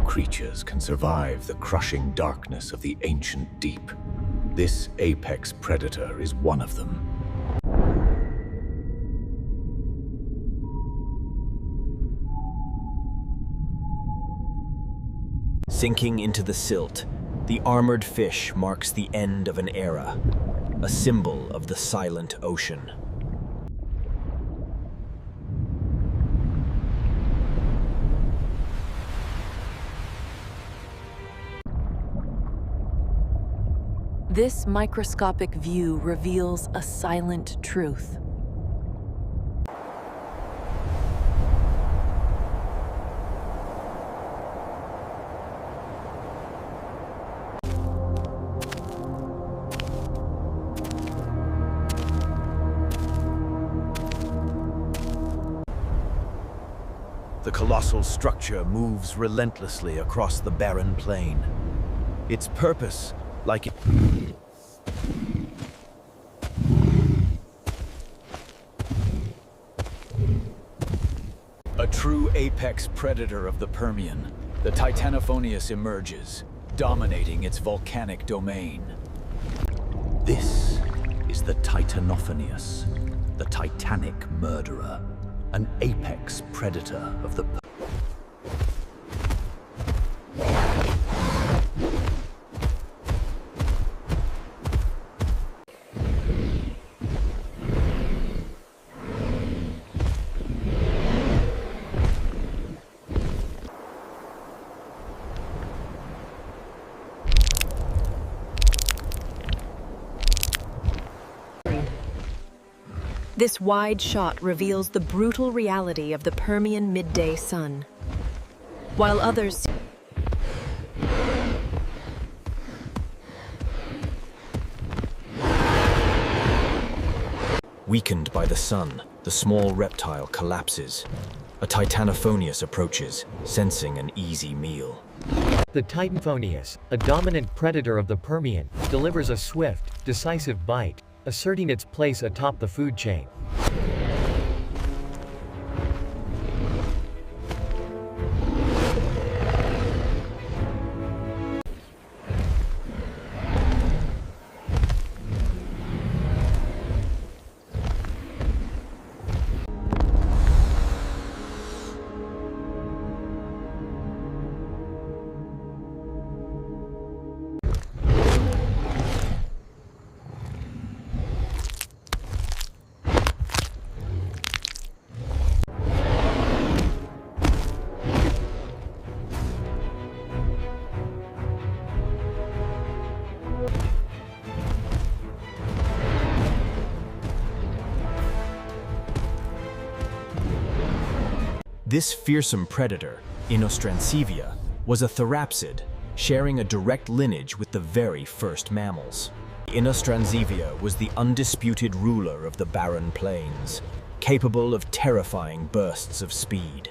creatures can survive the crushing darkness of the ancient deep. This apex predator is one of them. Sinking into the silt, the armored fish marks the end of an era, a symbol of the silent ocean. This microscopic view reveals a silent truth. The colossal structure moves relentlessly across the barren plain. Its purpose, like a true apex predator of the Permian, the Titanophonius emerges, dominating its volcanic domain. This is the Titanophonius, the titanic murderer, an apex predator of the This wide shot reveals the brutal reality of the Permian midday sun. While others Weakened by the sun, the small reptile collapses. A Titanophonius approaches, sensing an easy meal. The Titanophonius, a dominant predator of the Permian, delivers a swift, decisive bite, asserting its place atop the food chain. This fearsome predator, Inostrancevia, was a therapsid, sharing a direct lineage with the very first mammals. Inostrancevia was the undisputed ruler of the barren plains, capable of terrifying bursts of speed.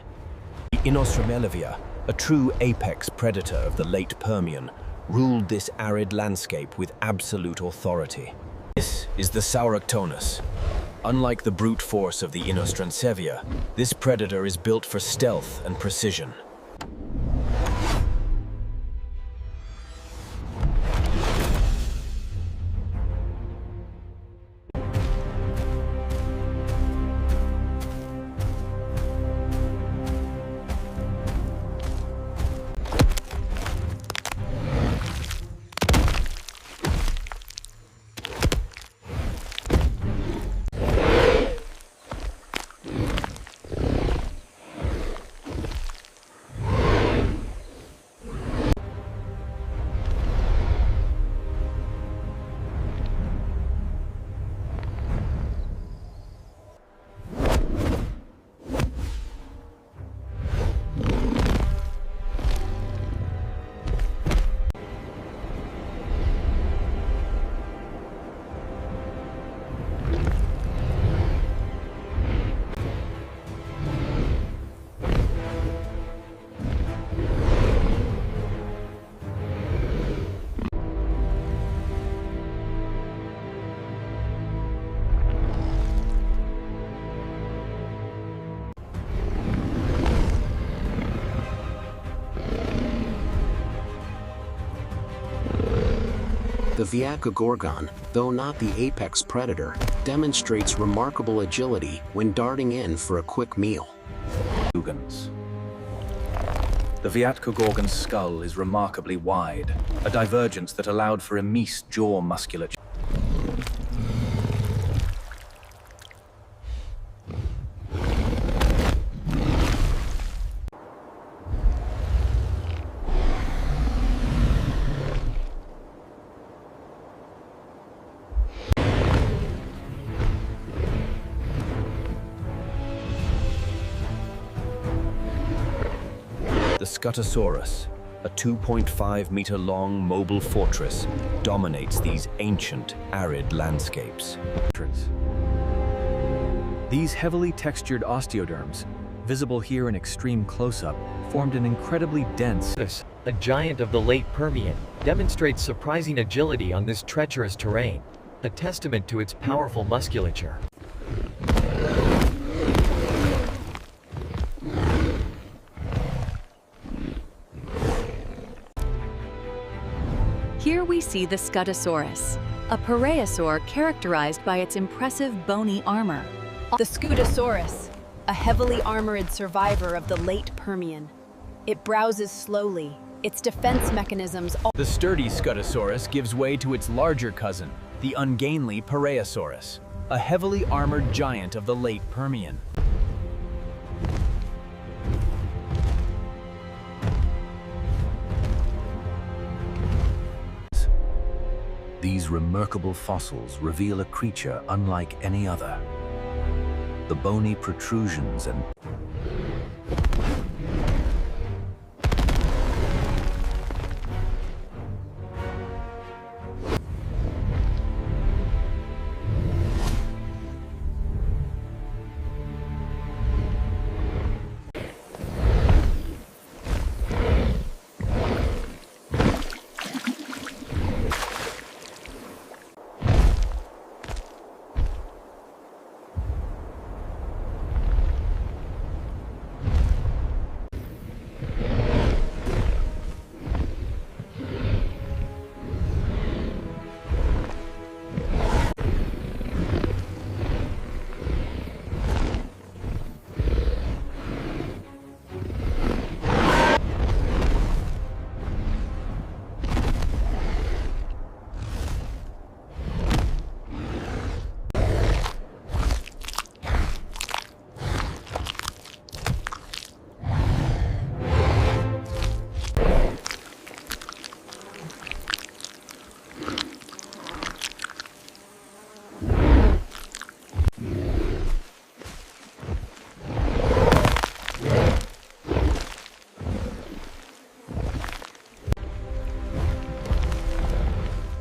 Inostramelivia, a true apex predator of the late Permian, ruled this arid landscape with absolute authority. This is the Sauroctonus. Unlike the brute force of the Inostrancevia, this predator is built for stealth and precision. The Viacogorgon, though not the apex predator, demonstrates remarkable agility when darting in for a quick meal. The Viatcogorgon's skull is remarkably wide, a divergence that allowed for immense jaw musculature. The Scutosaurus, a 2.5-meter-long mobile fortress, dominates these ancient, arid landscapes. These heavily textured osteoderms, visible here in extreme close-up, formed an incredibly dense. A giant of the late Permian, demonstrates surprising agility on this treacherous terrain, a testament to its powerful musculature. Here we see the Scutosaurus, a parasaur characterized by its impressive bony armor. The Scutosaurus, a heavily armored survivor of the late Permian. It browses slowly, its defense mechanisms. The sturdy Scutosaurus gives way to its larger cousin, the ungainly Parasaurus, a heavily armored giant of the late Permian. These remarkable fossils reveal a creature unlike any other. The bony protrusions and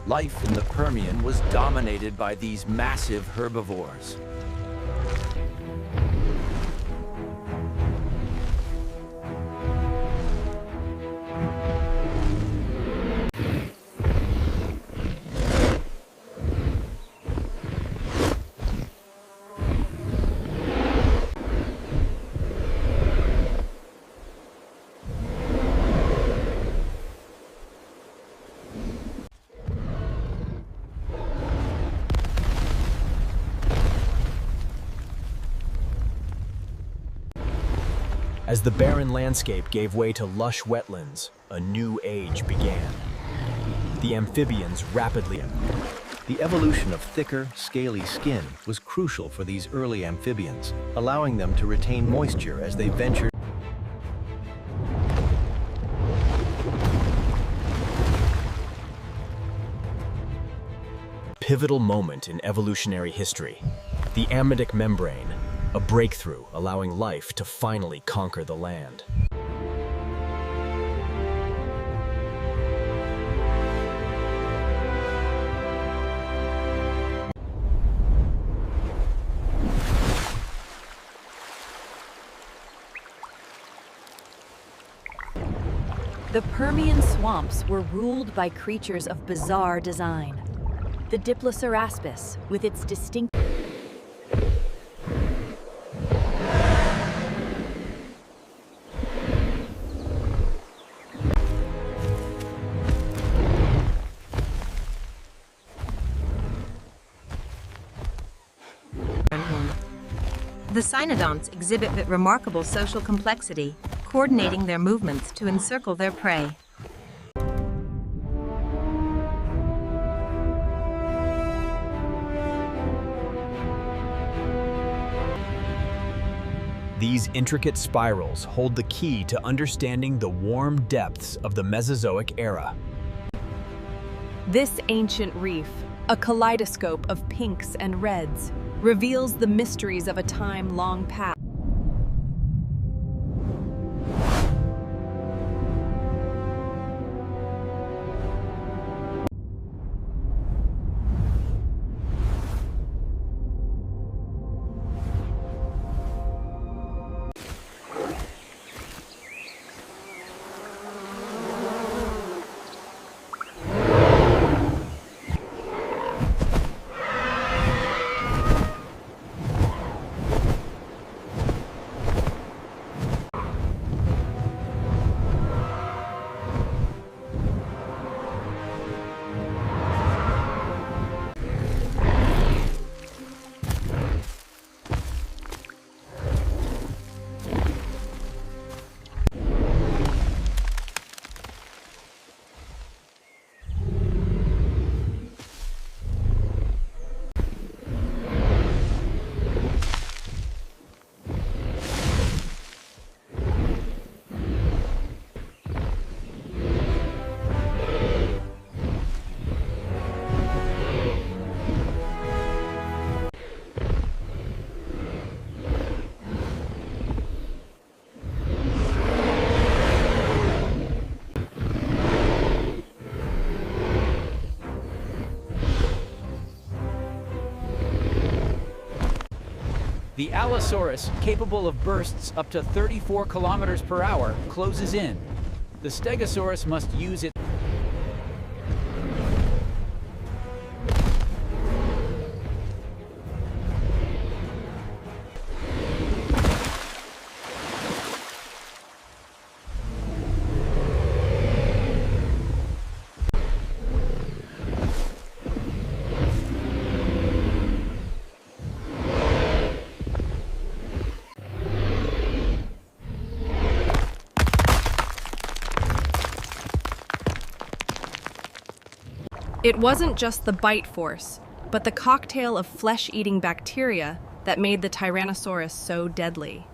Life in the Permian was dominated by these massive herbivores. As the barren landscape gave way to lush wetlands, a new age began. The amphibians rapidly. the evolution of thicker, scaly skin was crucial for these early amphibians, allowing them to retain moisture as they ventured. Pivotal moment in evolutionary history. The amniotic membrane, a breakthrough allowing life to finally conquer the land. The Permian swamps were ruled by creatures of bizarre design. The Diploceraspis, with its distinct The cynodonts exhibit remarkable social complexity, coordinating their movements to encircle their prey. These intricate spirals hold the key to understanding the warm depths of the Mesozoic era. This ancient reef, a kaleidoscope of pinks and reds, reveals the mysteries of a time long past. The Allosaurus, capable of bursts up to 34 kilometers per hour, closes in. The Stegosaurus must use it. It wasn't just the bite force, but the cocktail of flesh-eating bacteria that made the Tyrannosaurus so deadly.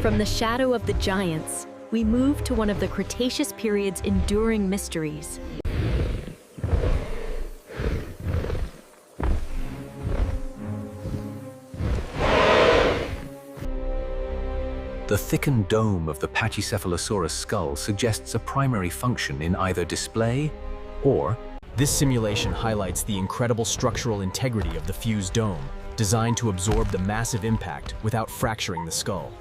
From the shadow of the giants, we move to one of the Cretaceous period's enduring mysteries. The thickened dome of the Pachycephalosaurus skull suggests a primary function in either display or... This simulation highlights the incredible structural integrity of the fused dome, designed to absorb the massive impact without fracturing the skull.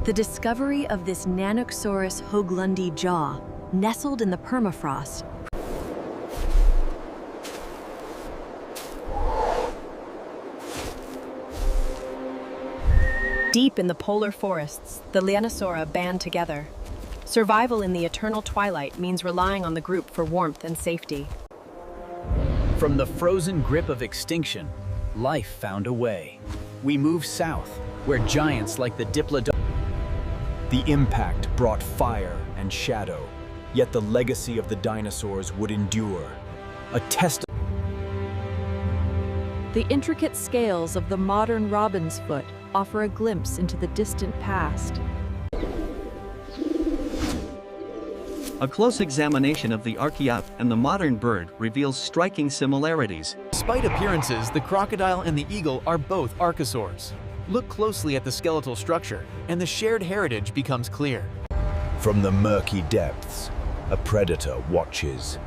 The discovery of this Nanoxaurus hoaglandii jaw, nestled in the permafrost, deep in the polar forests, the Lianosaura band together. Survival in the eternal twilight means relying on the group for warmth and safety. From the frozen grip of extinction, life found a way. We move south, where giants like the Diplodocus. The impact brought fire and shadow, yet the legacy of the dinosaurs would endure. A test. The intricate scales of the modern robin's foot offer a glimpse into the distant past. A close examination of the archaeop and the modern bird reveals striking similarities. Despite appearances, the crocodile and the eagle are both archosaurs. Look closely at the skeletal structure, and the shared heritage becomes clear. From the murky depths, a predator watches,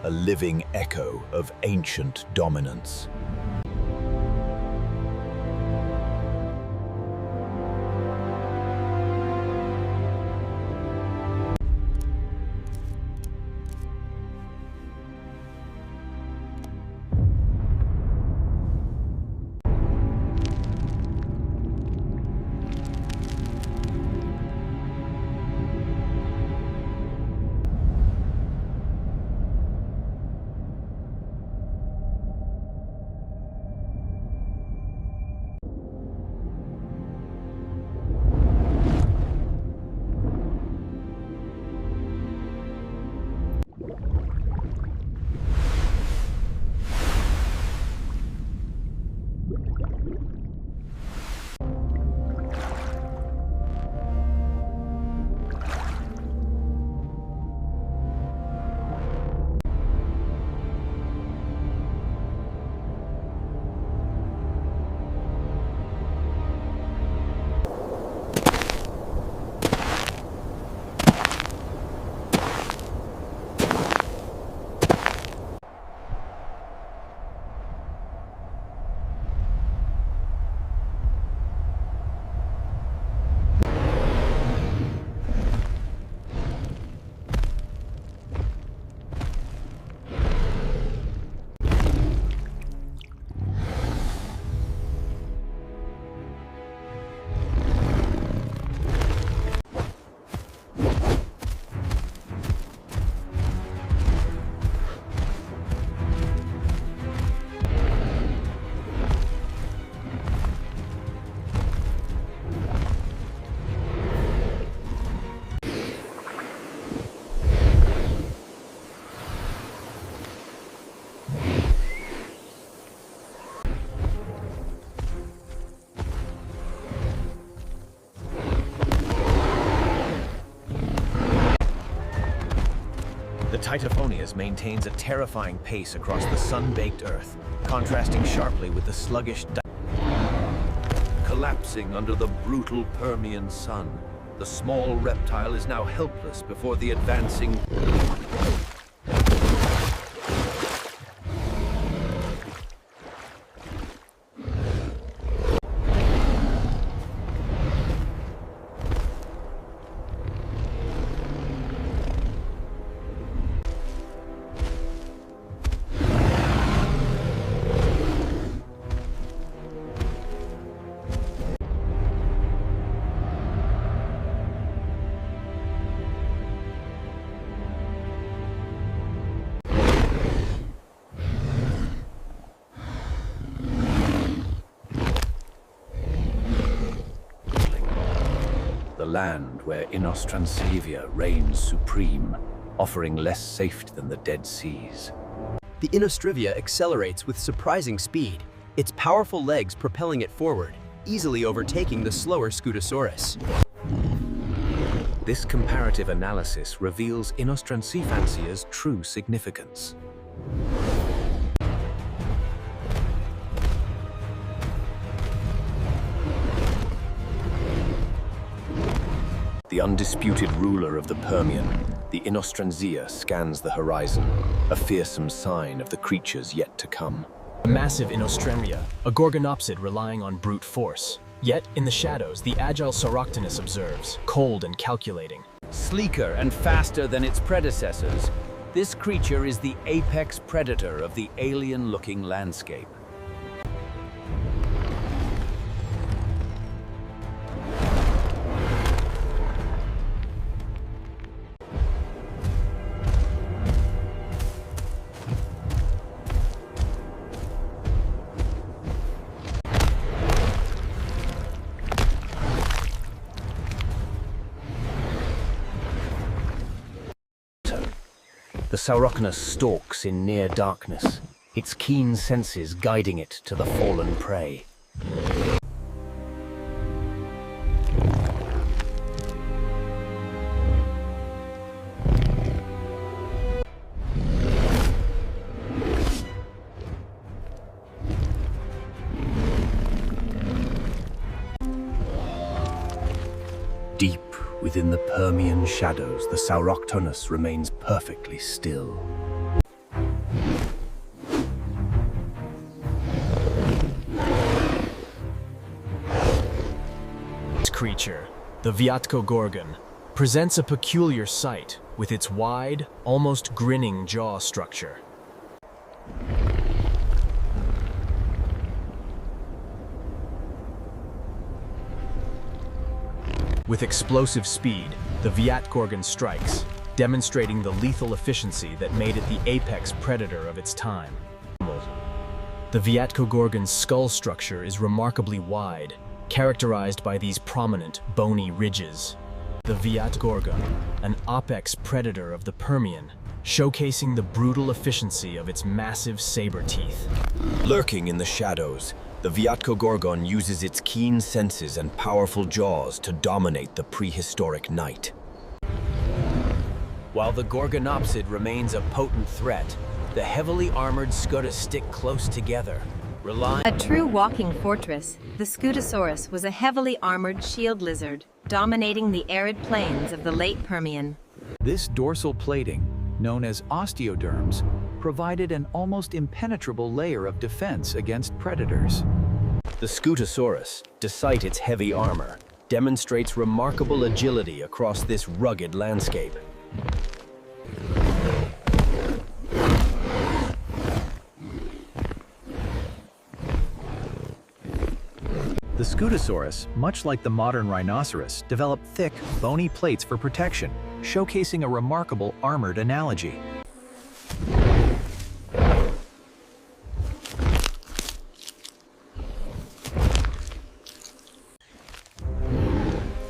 a living echo of ancient dominance. The Titophonius maintains a terrifying pace across the sun-baked earth, contrasting sharply with the sluggish Collapsing under the brutal Permian sun, the small reptile is now helpless before the advancing... The land where Inostransevia reigns supreme, offering less safety than the Dead Seas. The Inostrivia accelerates with surprising speed, its powerful legs propelling it forward, easily overtaking the slower Scutosaurus. This comparative analysis reveals Inostransephansia's true significance. The undisputed ruler of the Permian, the Inostransea scans the horizon, a fearsome sign of the creatures yet to come. A massive Inostremia, a gorgonopsid relying on brute force. Yet, in the shadows, the agile Sauropterus observes, cold and calculating. Sleeker and faster than its predecessors, this creature is the apex predator of the alien-looking landscape. The Sauropterus stalks in near darkness, its keen senses guiding it to the fallen prey. Within the Permian shadows, the Saurochthonus remains perfectly still. This creature, the Viatkogorgon, presents a peculiar sight with its wide, almost grinning jaw structure. With explosive speed, the Viatkogorgon strikes, demonstrating the lethal efficiency that made it the apex predator of its time. The Viatkogorgon's skull structure is remarkably wide, characterized by these prominent, bony ridges. The Viatkogorgon, an apex predator of the Permian, showcasing the brutal efficiency of its massive saber teeth. Lurking in the shadows, the Viatkogorgon uses its keen senses and powerful jaws to dominate the prehistoric night. While the Gorgonopsid remains a potent threat, the heavily armored Scutus stick close together, relying... A true walking fortress, the Scutosaurus was a heavily armored shield lizard, dominating the arid plains of the late Permian. This dorsal plating, known as osteoderms, provided an almost impenetrable layer of defense against predators. The Scutosaurus, despite its heavy armor, demonstrates remarkable agility across this rugged landscape. The Scutosaurus, much like the modern rhinoceros, developed thick, bony plates for protection, showcasing a remarkable armored analogy.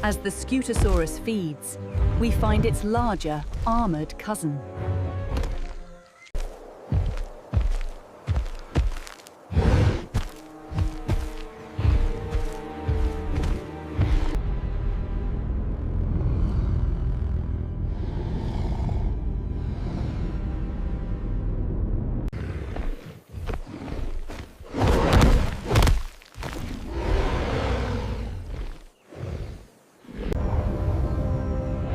As the Scutosaurus feeds, we find its larger, armored cousin.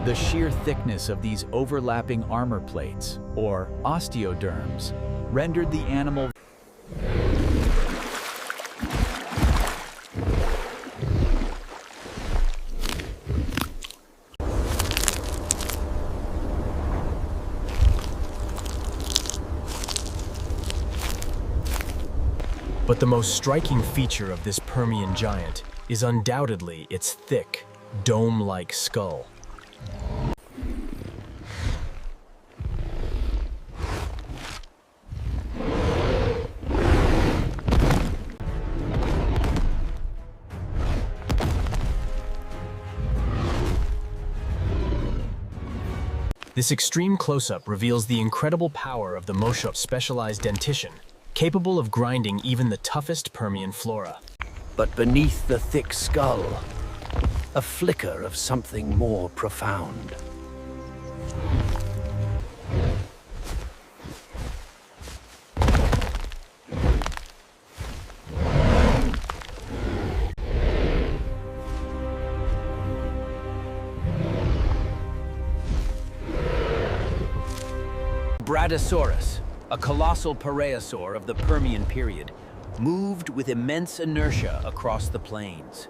The sheer thickness of these overlapping armor plates, or osteoderms, rendered the animal But the most striking feature of this Permian giant is undoubtedly its thick, dome-like skull. This extreme close-up reveals the incredible power of the Moshop's specialized dentition, capable of grinding even the toughest Permian flora. But beneath the thick skull, a flicker of something more profound. Bradosaurus, a colossal parasaur of the Permian period, moved with immense inertia across the plains.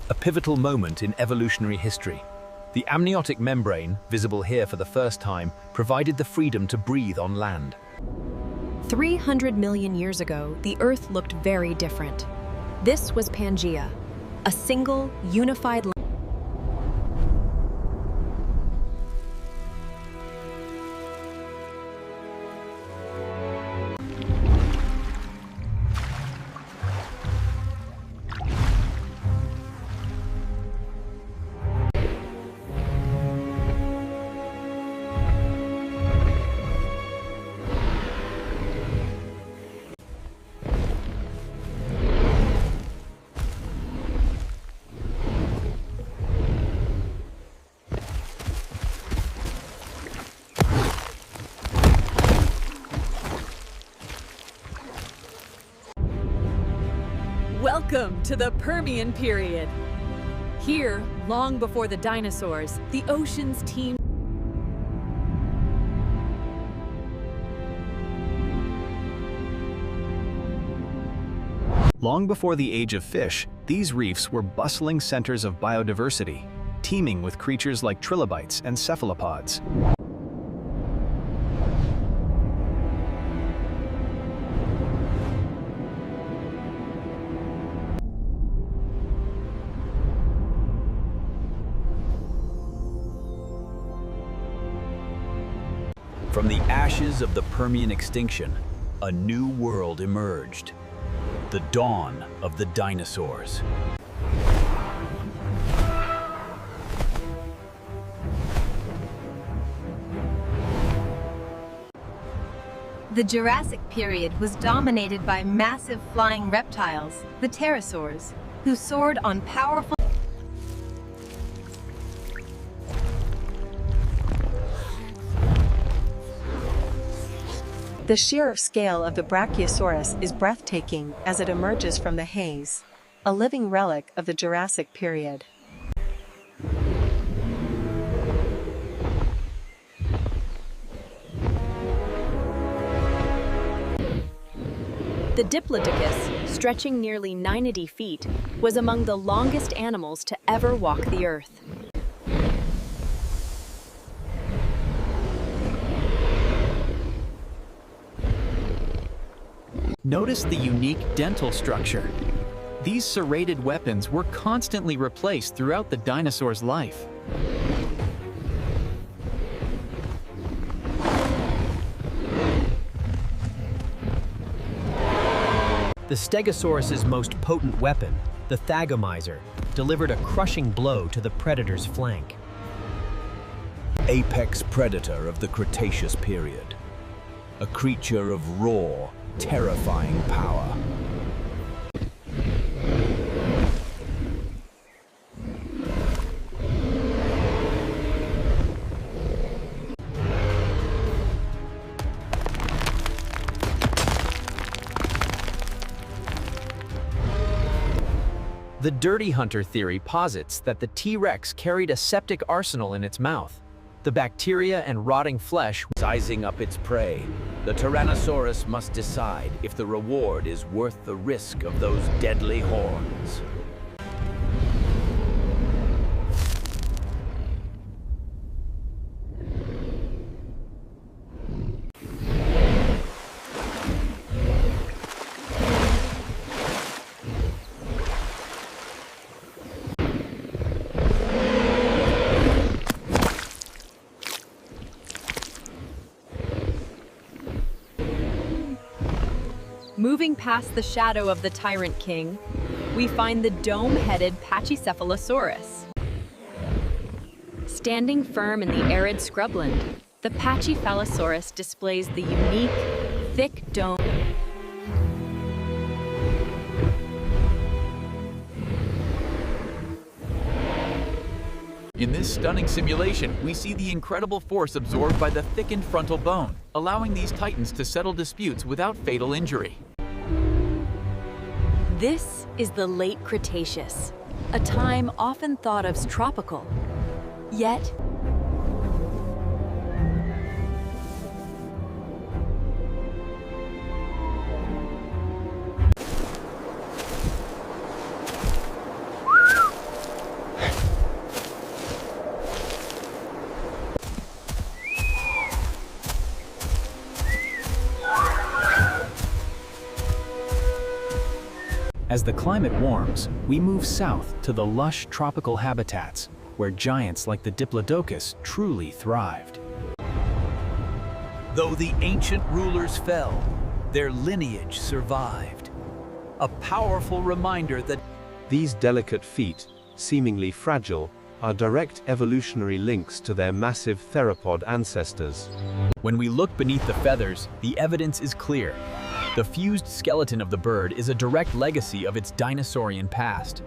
A pivotal moment in evolutionary history. The amniotic membrane, visible here for the first time, provided the freedom to breathe on land. 300 million years ago, the Earth looked very different. This was Pangaea, a single, unified Welcome to the Permian period. Here, long before the dinosaurs, the oceans teemed. Long before the age of fish, these reefs were bustling centers of biodiversity, teeming with creatures like trilobites and cephalopods. From the ashes of the Permian extinction, a new world emerged. The dawn of the dinosaurs. The Jurassic period was dominated by massive flying reptiles, the pterosaurs, who soared on powerful. The sheer scale of the Brachiosaurus is breathtaking as it emerges from the haze, a living relic of the Jurassic period. The Diplodocus, stretching nearly 90 feet, was among the longest animals to ever walk the Earth. Notice the unique dental structure. These serrated weapons were constantly replaced throughout the dinosaur's life. The Stegosaurus's most potent weapon, the Thagomizer, delivered a crushing blow to the predator's flank. Apex predator of the Cretaceous period. A creature of raw, terrifying power. The Dirty Hunter theory posits that the T-Rex carried a septic arsenal in its mouth. The bacteria and rotting flesh. Sizing up its prey, the Tyrannosaurus must decide if the reward is worth the risk of those deadly horns. Moving past the shadow of the Tyrant King, we find the dome-headed Pachycephalosaurus. Standing firm in the arid scrubland, the Pachycephalosaurus displays the unique, thick dome. In this stunning simulation, we see the incredible force absorbed by the thickened frontal bone, allowing these titans to settle disputes without fatal injury. This is the late Cretaceous, a time often thought of as tropical. Yet, As the climate warms, we move south to the lush tropical habitats, where giants like the Diplodocus truly thrived. Though the ancient rulers fell, their lineage survived. A powerful reminder that these delicate feet, seemingly fragile, are direct evolutionary links to their massive theropod ancestors. When we look beneath the feathers, the evidence is clear. The fused skeleton of the bird is a direct legacy of its dinosaurian past.